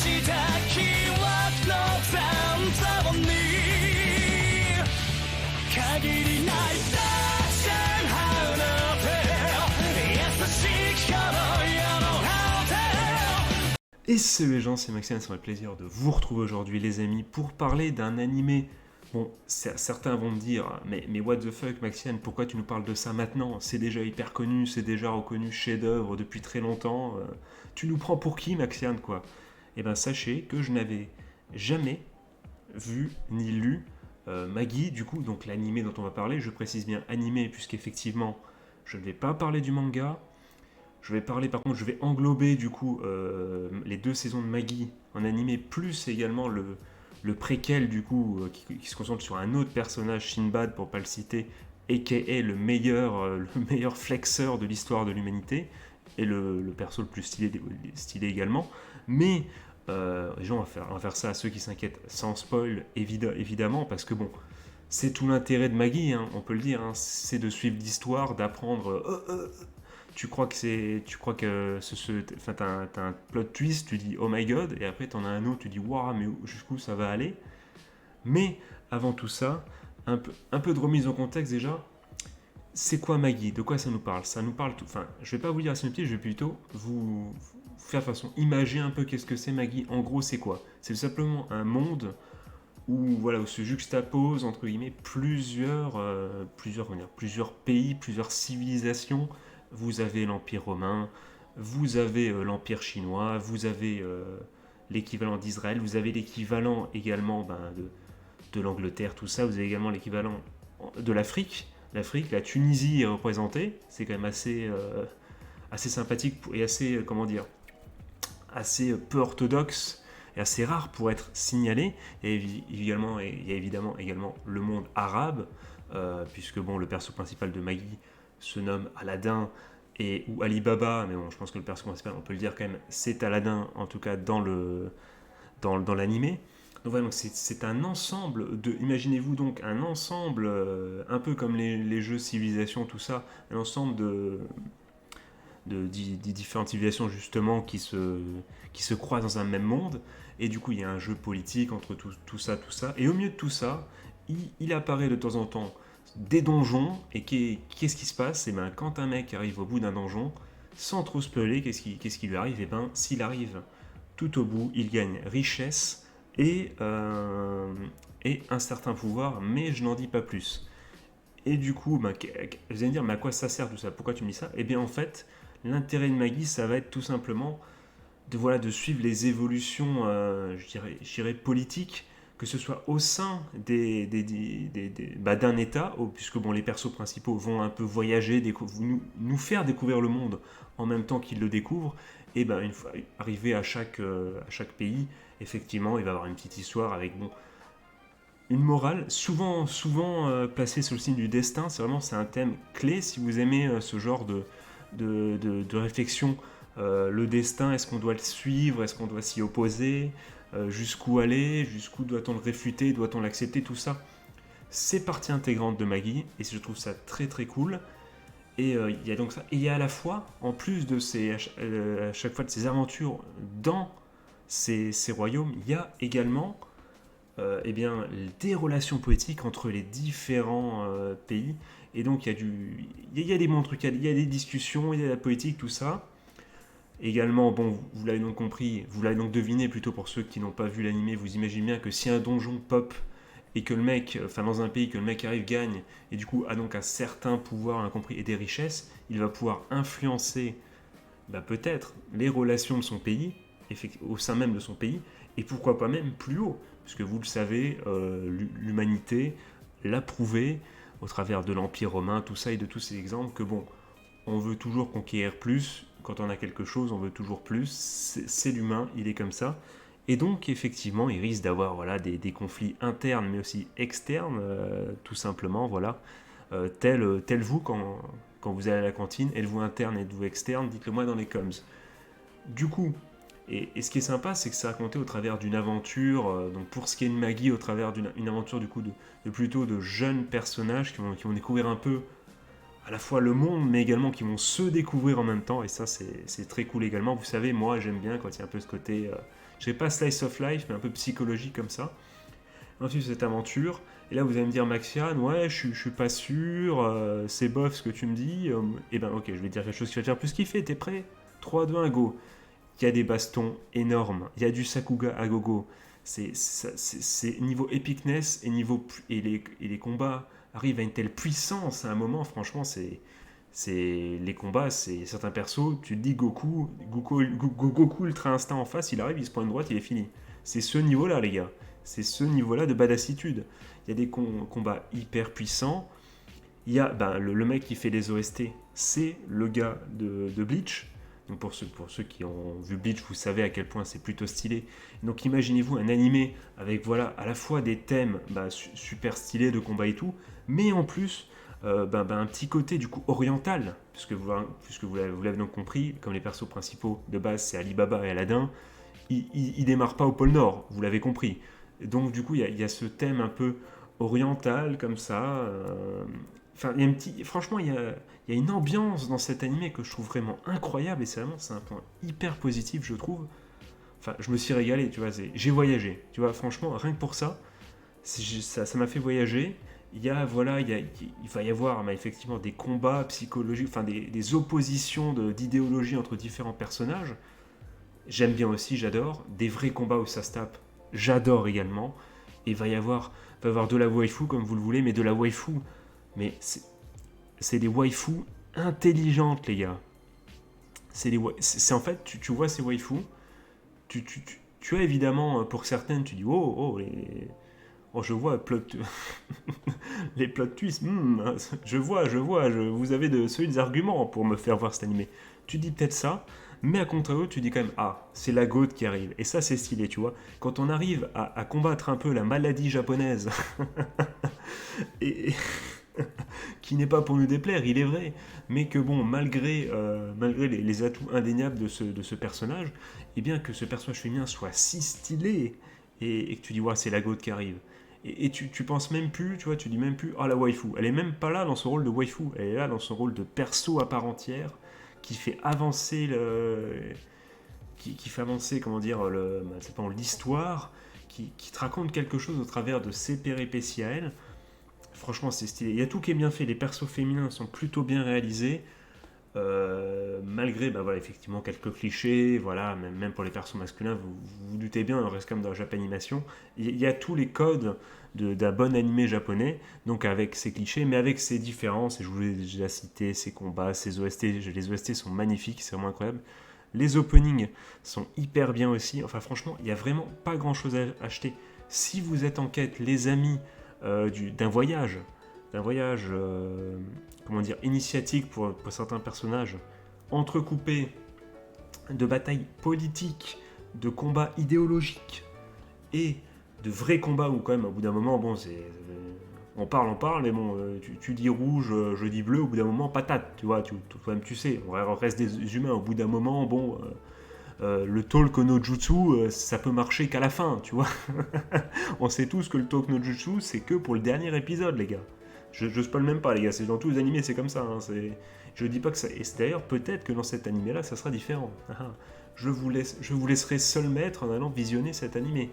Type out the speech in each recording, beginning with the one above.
した記憶の残像に限りないダッシュハウの手優しき頃よのハウテ Et salut les gens, c'est Maxime, c'est un plaisir de vous retrouver aujourd'hui les amis pour parler d'un animé. Bon, certains vont me dire, mais what the fuck Maxime, pourquoi tu nous parles de ça maintenant? C'est déjà hyper connu, c'est déjà reconnu chef-d'œuvre depuis très longtemps. Tu nous prends pour qui Maxime quoi? Eh bien sachez que je n'avais jamais vu ni lu Maggie, du coup, donc l'animé dont on va parler, je précise bien animé puisqu'effectivement je ne vais pas parler du manga. Je vais parler, par contre, je vais englober du coup les 2 saisons de Maggie en animé, plus également le préquel du coup qui se concentre sur un autre personnage, Sinbad pour pas le citer, a.k.a. le meilleur flexeur de l'histoire de l'humanité, et le perso le plus stylé également. Mais les gens, on va faire ça à ceux qui s'inquiètent, sans spoil évidemment, parce que bon, c'est tout l'intérêt de Maggie, hein, on peut le dire, hein, c'est de suivre l'histoire, d'apprendre... Tu crois que t'as un plot twist, tu dis oh my god, et après t'en as un autre, tu dis waouh, mais jusqu'où ça va aller? Mais avant tout ça, un peu de remise en contexte déjà. C'est quoi Maggie? De quoi ça nous parle? Ça nous parle tout. Enfin, je vais pas vous dire à ce pied, je vais plutôt vous faire façon imaginer un peu qu'est-ce que c'est Maggie. En gros, c'est quoi? C'est simplement un monde où se juxtaposent entre guillemets plusieurs pays, plusieurs civilisations. Vous avez l'Empire romain, vous avez l'Empire chinois, vous avez l'équivalent d'Israël, vous avez l'équivalent également de l'Angleterre, tout ça, vous avez également l'équivalent de l'Afrique. La Tunisie est représentée, c'est quand même assez sympathique et assez, assez peu orthodoxe et assez rare pour être signalé. Et il y a évidemment également le monde arabe, puisque bon, le perso principal de Maggie se nomme Aladdin ou Alibaba, mais bon, je pense que le perso principal, on peut le dire quand même, c'est Aladdin, en tout cas dans l'animé. Donc voilà, donc c'est un ensemble de... Imaginez-vous donc un ensemble, un peu comme les jeux civilisation, tout ça, un ensemble de différentes civilisations justement qui se croisent dans un même monde, et du coup il y a un jeu politique entre tout ça, et au milieu de tout ça, il apparaît de temps en temps des donjons, et qu'est-ce qui se passe? Et ben, quand un mec arrive au bout d'un donjon, sans trop spoiler, qu'est-ce qui lui arrive? Et ben, s'il arrive tout au bout, il gagne richesse et un certain pouvoir, mais je n'en dis pas plus. Et du coup, ben, vous allez me dire, mais à quoi ça sert tout ça? Pourquoi tu me dis ça? Et bien en fait, l'intérêt de Maggie, ça va être tout simplement de suivre les évolutions, je dirais politiques, que ce soit au sein d'un État, puisque bon, les persos principaux vont un peu voyager, nous faire découvrir le monde en même temps qu'ils le découvrent, et ben, une fois arrivé à chaque pays, effectivement, il va y avoir une petite histoire avec une morale, souvent placée sur le signe du destin. C'est un thème clé si vous aimez ce genre de réflexion. Le destin, est-ce qu'on doit le suivre? Est-ce qu'on doit s'y opposer? Jusqu'où aller? Jusqu'où doit-on le réfuter? Doit-on l'accepter? Tout ça, c'est partie intégrante de Maggie, et je trouve ça très très cool. Et il y a donc ça. Et il y a à la fois, en plus de à chaque fois de ces aventures dans ces royaumes, il y a également des relations politiques entre les différents pays. Et donc il y a des bons trucs, il y a des discussions, il y a la politique, tout ça. Également, bon, vous l'avez donc compris, vous l'avez donc deviné plutôt pour ceux qui n'ont pas vu l'animé, vous imaginez bien que si un donjon pop et que le mec, dans un pays, que le mec arrive, gagne, et du coup a donc un certain pouvoir, incompris, et des richesses, il va pouvoir influencer peut-être les relations de son pays, au sein même de son pays, et pourquoi pas même plus haut, puisque vous le savez, l'humanité l'a prouvé au travers de l'Empire romain, tout ça, et de tous ces exemples, que bon, on veut toujours conquérir plus. Quand on a quelque chose, on veut toujours plus. C'est l'humain, il est comme ça. Et donc, effectivement, il risque d'avoir des conflits internes, mais aussi externes, tout simplement. Tel vous, quand vous allez à la cantine, êtes-vous interne, êtes-vous externe? Dites-le moi dans les coms. Du coup, et ce qui est sympa, c'est que c'est raconté au travers d'une aventure. Donc, pour ce qui est de Maggie, au travers d'une aventure du coup plutôt de jeunes personnages qui vont découvrir un peu à la fois le monde, mais également qui vont se découvrir en même temps, et ça c'est très cool également. Vous savez, moi j'aime bien quand il y a un peu ce côté, je sais pas slice of life, mais un peu psychologique comme ça. Ensuite cette aventure, et là vous allez me dire Maxian, ouais je suis pas sûr, c'est bof ce que tu me dis, et ben ok, je vais te dire quelque chose qui va te faire plus kiffer, t'es prêt? 3, 2, 1, go. Il y a des bastons énormes, il y a du Sakuga à gogo, c'est niveau epicness et les combats arrivent à une telle puissance à un moment, franchement c'est les combats, c'est certains persos, tu te dis Goku Ultra Instinct en face, il arrive, il se prend une droite, il est fini. C'est ce niveau-là les gars, c'est ce niveau-là de badassitude. Il y a des combats hyper puissants, il y a le mec qui fait les OST, c'est le gars de Bleach. Donc pour ceux qui ont vu Bleach, vous savez à quel point c'est plutôt stylé. Donc imaginez-vous un animé avec voilà à la fois des thèmes super stylés de combat et tout, mais en plus un petit côté du coup oriental, puisque vous l'avez donc compris, comme les persos principaux de base c'est Alibaba et Aladdin, ils démarrent pas au pôle Nord, vous l'avez compris. Donc du coup il y a ce thème un peu oriental comme ça. Enfin, franchement, il y a une ambiance dans cet animé que je trouve vraiment incroyable et c'est un point hyper positif, je trouve. Enfin, je me suis régalé, tu vois, j'ai voyagé, tu vois, franchement, rien que pour ça, ça m'a fait voyager. Il va y avoir effectivement des combats psychologiques, enfin des oppositions d'idéologie entre différents personnages. J'aime bien aussi, j'adore. Des vrais combats où ça se tape, j'adore également. Et va y avoir de la waifu comme vous le voulez, mais de la waifu. Mais c'est des waifus intelligentes, les gars. C'est en fait, tu vois ces waifus, tu as évidemment, pour certaines, tu dis, oh je vois, les plot twists, je vois, vous avez de solides arguments pour me faire voir cet animé. Tu dis peut-être ça, mais à contrario, tu dis quand même, ah, c'est la GOAT qui arrive. Et ça, c'est stylé, tu vois. Quand on arrive à combattre un peu la maladie japonaise, et qui n'est pas pour nous déplaire, il est vrai, mais que bon, malgré les atouts indéniables de ce personnage, et bien que ce personnage féminin soit si stylé, et que tu dis, ouais, c'est la GOAT qui arrive. Et tu penses même plus, tu vois, tu dis même plus, ah la waifu, elle est même pas là dans son rôle de waifu, elle est là dans son rôle de perso à part entière, qui fait avancer qui fait avancer, comment dire, l'histoire, qui te raconte quelque chose au travers de ses péripéties à elle. Franchement, c'est stylé. Il y a tout qui est bien fait. Les persos féminins sont plutôt bien réalisés. Malgré, effectivement, quelques clichés. Voilà, même pour les persos masculins, vous doutez bien, on reste comme dans la Japanimation. Il y a tous les codes d'un bon animé japonais, donc avec ses clichés, mais avec ses différences. Et je vous l'ai déjà cité, ses combats, ses OST. Les OST sont magnifiques, c'est vraiment incroyable. Les openings sont hyper bien aussi. Enfin, franchement, il n'y a vraiment pas grand-chose à acheter. Si vous êtes en quête, les amis, d'un voyage, comment dire, initiatique pour certains personnages, entrecoupé de batailles politiques, de combats idéologiques et de vrais combats où quand même au bout d'un moment, bon, on parle, mais bon, tu dis rouge, je dis bleu, au bout d'un moment, patate, tu vois, toi-même tu sais, on reste des humains, au bout d'un moment, bon, le talk no jutsu, ça peut marcher qu'à la fin, tu vois. On sait tous que le talk no jutsu, c'est que pour le dernier épisode, les gars. Je spoil même pas, les gars, c'est dans tous les animés, c'est comme ça. Hein, je dis pas que ça. Et d'ailleurs, peut-être que dans cet animé-là, ça sera différent. Je vous laisserai seul maître en allant visionner cet animé.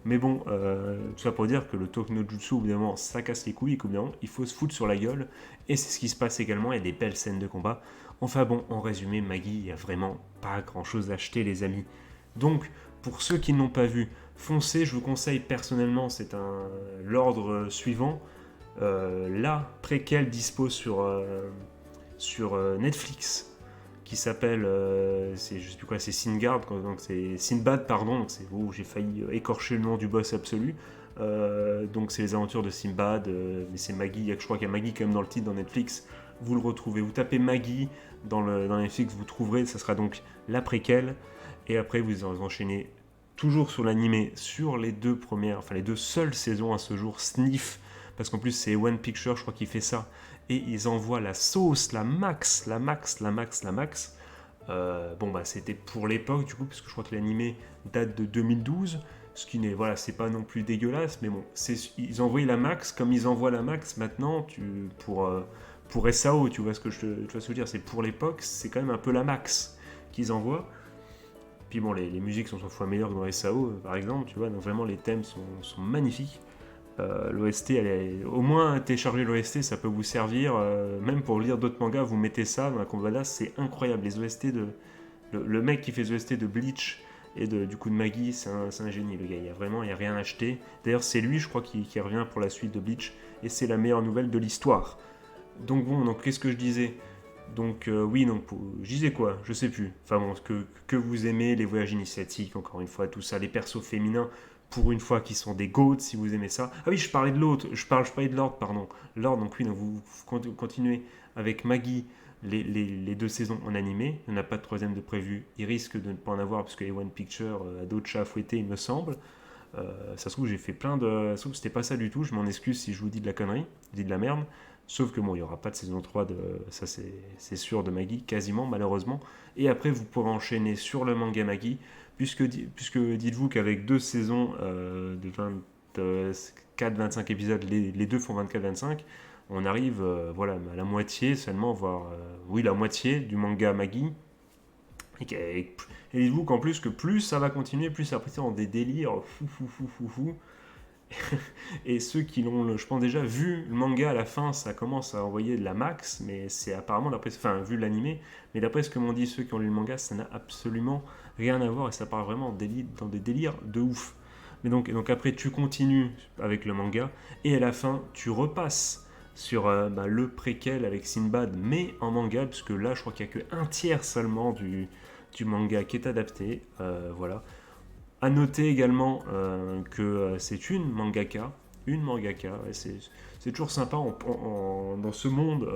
Mais bon, tout ça pour dire que le talk no jutsu, évidemment, ça casse les couilles, et qu'évidemment, il faut se foutre sur la gueule. Et c'est ce qui se passe également, il y a des belles scènes de combat. Enfin bon, en résumé, Maggie, il n'y a vraiment pas grand-chose à acheter, les amis. Donc, pour ceux qui ne l'ont pas vu, foncez, je vous conseille personnellement, c'est l'ordre suivant. La préquelle dispo sur Netflix, qui s'appelle, je sais plus quoi, c'est Singard, donc c'est Sinbad, pardon, donc j'ai failli écorcher le nom du boss absolu. Donc c'est les aventures de Sinbad, mais c'est Maggie, je crois qu'il y a Maggie quand même dans le titre dans Netflix, vous le retrouvez, vous tapez Maggie dans Netflix, vous trouverez, ça sera donc la préquelle, et après vous enchaînez toujours sur l'animé, sur les deux seules saisons à ce jour, Sniff, parce qu'en plus c'est One Picture, je crois qu'il fait ça, et ils envoient la sauce, la max. C'était pour l'époque du coup, parce que je crois que l'animé date de 2012, ce qui n'est, voilà, c'est pas non plus dégueulasse, mais bon, ils envoient la max, comme ils envoient la max maintenant, pour SAO, tu vois ce que tu vois ce que je veux dire, c'est pour l'époque, c'est quand même un peu la max qu'ils envoient. Puis bon, les musiques sont 100 fois meilleures que dans SAO, par exemple, tu vois, donc vraiment les thèmes sont magnifiques. L'OST, au moins télécharger l'OST, ça peut vous servir, même pour lire d'autres mangas, vous mettez ça dans la Convada, c'est incroyable. Les OST le mec qui fait les OST de Bleach et du coup de Maggie, c'est un génie, le gars, il y a rien acheté. D'ailleurs, c'est lui, je crois, qui revient pour la suite de Bleach, et c'est la meilleure nouvelle de l'histoire. Donc bon, donc qu'est-ce que je disais? Donc oui, donc je disais quoi? Je sais plus. Enfin bon, que vous aimez les voyages initiatiques, encore une fois, tout ça, les persos féminins, pour une fois, qui sont des goats, si vous aimez ça. Ah oui, je parlais de l'autre, je parlais de Lord, pardon. Lord, donc oui, donc vous continuez avec Maggie les deux saisons en animé. Il n'y en a pas de troisième de prévu. Il risque de ne pas en avoir parce que A1 Picture a d'autres chats à fouetter, il me semble. Ça se trouve, j'ai fait plein de. Ça se trouve, c'était pas ça du tout. Je m'en excuse si je vous dis de la connerie, je vous dis de la merde. Sauf que bon, il n'y aura pas de saison 3 ça c'est sûr, de Maggie, quasiment, malheureusement. Et après, vous pourrez enchaîner sur le manga Maggie, puisque dites-vous qu'avec deux saisons de 24-25 épisodes, les deux font 24-25, on arrive voilà, à la moitié seulement, voire oui, la moitié du manga Maggie. Et dites-vous qu'en plus, que plus ça va continuer, plus ça va partir dans des délires fou. Et ceux qui l'ont, je pense, déjà vu le manga à la fin, ça commence à envoyer de la max, mais c'est apparemment, enfin, vu l'animé, mais d'après ce que m'ont dit ceux qui ont lu le manga, ça n'a absolument rien à voir et ça part vraiment dans des délires de ouf. Mais donc après, tu continues avec le manga et à la fin, tu repasses sur le préquel avec Sinbad, mais en manga, parce que là, je crois qu'il n'y a qu'un tiers seulement du manga qui est adapté. Voilà. À noter également que c'est une mangaka. Ouais, c'est toujours sympa dans ce monde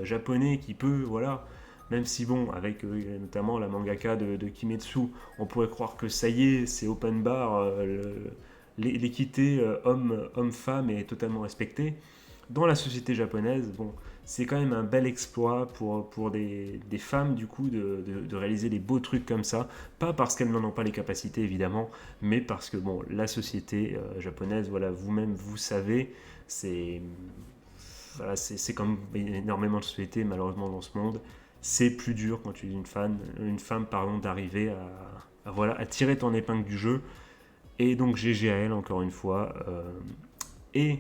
japonais qui peut, voilà, même si bon, avec notamment la mangaka de Kimetsu, on pourrait croire que ça y est, c'est open bar, l'équité homme-femme est totalement respectée. Dans la société japonaise, bon, c'est quand même un bel exploit pour des femmes, du coup, de réaliser des beaux trucs comme ça. Pas parce qu'elles n'en ont pas les capacités, évidemment, mais parce que, bon, la société japonaise, voilà, vous-même, vous savez, c'est comme énormément de sociétés, malheureusement, dans ce monde. C'est plus dur quand tu es une femme, pardon, d'arriver à tirer ton épingle du jeu. Et donc, GG à elle, encore une fois. Et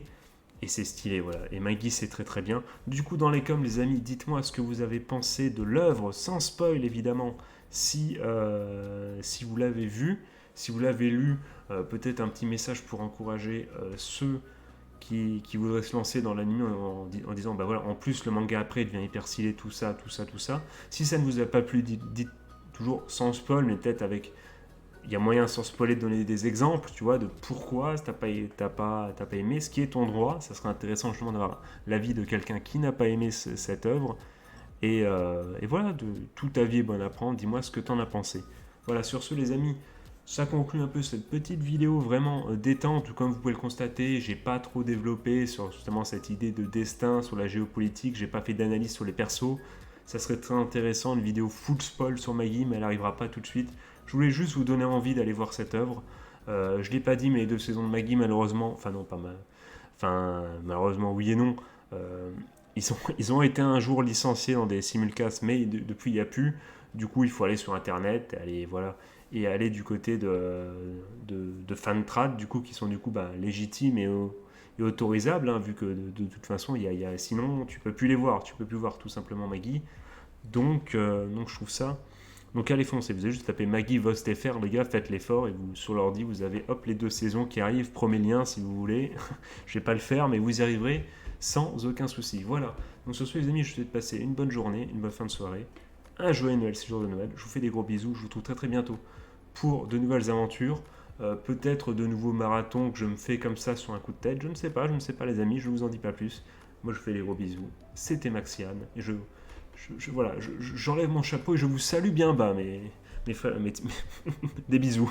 c'est stylé, voilà. Et Maggie, c'est très très bien. Du coup, dans les coms, les amis, dites-moi ce que vous avez pensé de l'œuvre, sans spoil évidemment, si vous l'avez vu, si vous l'avez lu, peut-être un petit message pour encourager ceux qui voudraient se lancer dans l'anime en disant, bah voilà, en plus le manga après devient hyper stylé, tout ça. Si ça ne vous a pas plu, dites toujours sans spoil, mais peut-être avec. Il y a moyen sans spoiler de donner des exemples, tu vois, de pourquoi t'as pas aimé, ce qui est ton droit. Ça serait intéressant justement d'avoir l'avis de quelqu'un qui n'a pas aimé cette œuvre. Et voilà, tout avis est bon à prendre. Dis-moi ce que t'en as pensé. Voilà, sur ce les amis, ça conclut un peu cette petite vidéo vraiment détente. Comme vous pouvez le constater, j'ai pas trop développé sur justement cette idée de destin, sur la géopolitique. J'ai pas fait d'analyse sur les persos. Ça serait très intéressant, une vidéo full spoil sur Maggie, mais elle n'arrivera pas tout de suite. Je voulais juste vous donner envie d'aller voir cette œuvre. Je ne l'ai pas dit, mais les deux saisons de Maggie, malheureusement, enfin non, pas mal. Enfin, malheureusement, oui et non. Ils ont été un jour licenciés dans des simulcasts, mais depuis, il n'y a plus. Du coup, il faut aller sur Internet, et aller du côté de Fantrad, du coup, qui sont du coup légitimes et autorisables, hein, vu que de toute façon, sinon, tu peux plus les voir. Tu peux plus voir tout simplement Maggie. Donc je trouve ça. Donc allez foncer, vous avez juste tapé Maggie Vost FR, les gars, faites l'effort et vous sur l'ordi vous avez les deux saisons qui arrivent, premier lien si vous voulez. Je vais pas le faire, mais vous y arriverez sans aucun souci. Voilà. Donc sur ce les amis, je vous souhaite de passer une bonne journée, une bonne fin de soirée, un joyeux Noël, c'est jour de Noël. Je vous fais des gros bisous, je vous retrouve très très bientôt pour de nouvelles aventures. Peut-être de nouveaux marathons que je me fais comme ça sur un coup de tête, je ne sais pas les amis, je vous en dis pas plus. Moi je vous fais des gros bisous. C'était Maxian et j'enlève mon chapeau et je vous salue bien bas, des bisous.